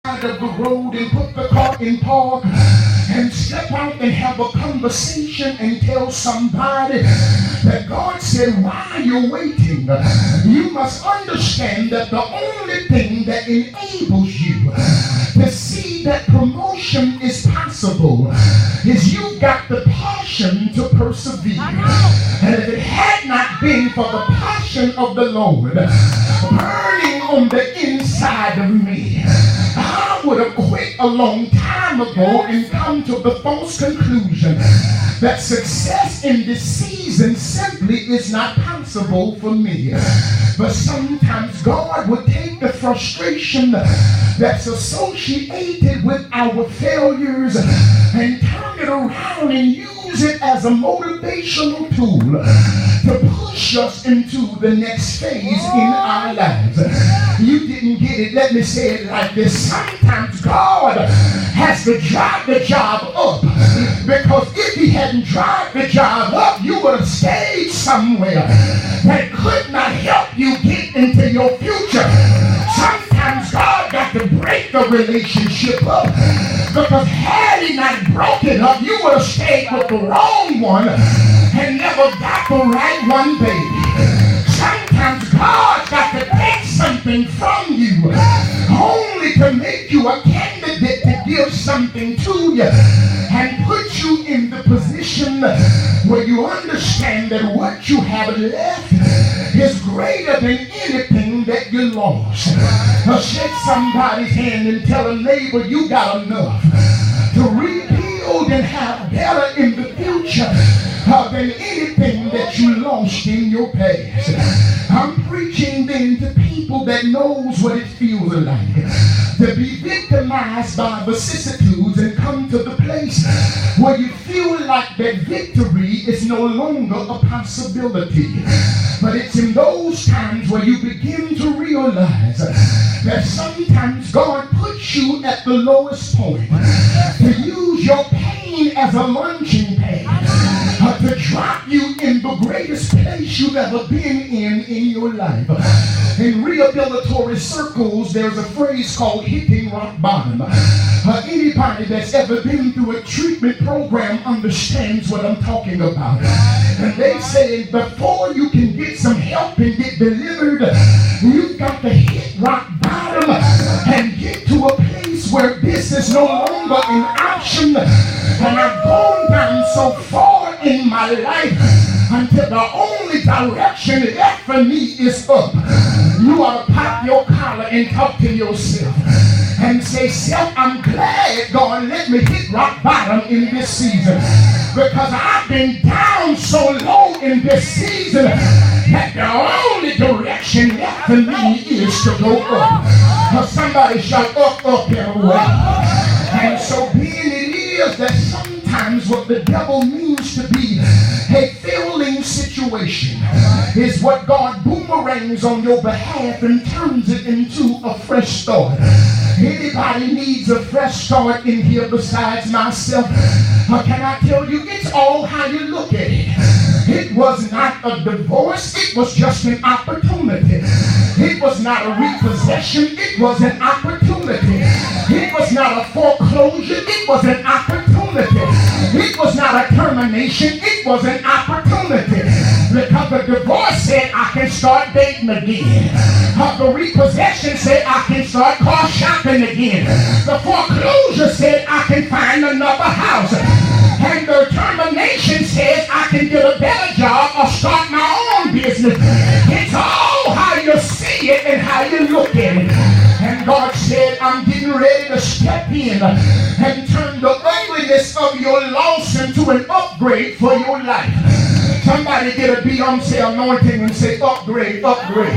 side of the road and put the car in park and step out and have a conversation and tell somebody that God said, while you're waiting, you must understand that the only thing that enables you to see that promotion is possible is you've got the passion to persevere. And if it had not been for the passion of the Lord burning on the inside of me, I would have quit a long time ago and come to the false conclusion that success in this season simply is not possible for me. But sometimes God would take the frustration that's associated with our failures and turn it around and use it as a motivational tool to push us into the next phase in our lives. You didn't get it. Let me say it like this. Sometimes God has to drive the job up, because if he hadn't drive the job up, you would have stayed somewhere that could not help you get into your future. Sometimes God got to break the relationship up, because had he not broke it up, you would have stayed with the wrong one and never got the right one, baby. Sometimes God's got to take something from you only to make you a candidate to give something to you and put you in the position where you understand that what you have left is greater than anything that you lost. Now shake somebody's hand and tell a neighbor you got enough to rebuild and have better in the future than anything that you lost in your past. I'm preaching then to people that knows what it feels like to be victimized by vicissitudes and come to the place where you feel like that victory is no longer a possibility. But it's in those times where you begin to realize that sometimes God puts you at the lowest point to use your pain as a launching pad to drop you in the greatest place you've ever been in your life. In rehabilitatory circles, there's a phrase called hitting rock bottom. Anybody that's ever been through a treatment program understands what I'm talking about. And they say before you can get some help and get delivered, you've got to hit rock bottom and get to a place where this is no longer an option. And I've gone down so far in my life until the only direction left for me is up. You ought to pop your collar and talk to yourself and say, self, I'm glad God let me hit rock bottom in this season, because I've been down so low in this season that the only direction left for me is to go up. Now somebody shout up everywhere. And so being it is that sometimes what the devil means to be a failing situation is what God boomerangs on your behalf and turns it into a fresh start. Anybody needs a fresh start in here besides myself? Can I tell you, it's all how you look at it. It was not a divorce, it was just an opportunity. It was not a repossession, it was an opportunity. It was not a foreclosure, it was an opportunity. It was not a termination, it was an opportunity. Because the divorce said I can start dating again. The repossession said I can start car shopping again. The foreclosure said I can find another house. And the termination says I can get a better job or start my own business. It's all how you see it and how you look at it. And God said, I'm getting ready to step in and turn the ugliness of your loss into an upgrade for your life. Somebody get a Beyonce anointing and say, upgrade, upgrade.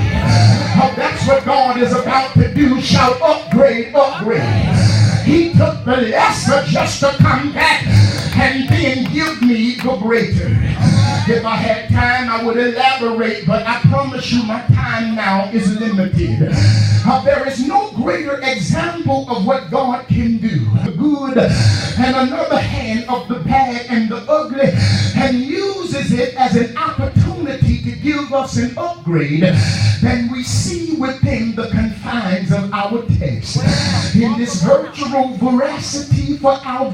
That's what God is about to do. Shout, upgrade, upgrade. He took the lesser just to come back and then give me the greater. If I had time, I would elaborate, but I promise you my time now is limited. There is no greater example of what God can do. The good and another hand of the bad and the ugly, and uses it as an opportunity to give us an upgrade. Then we see within the confines confines of our text. In this virtual veracity for our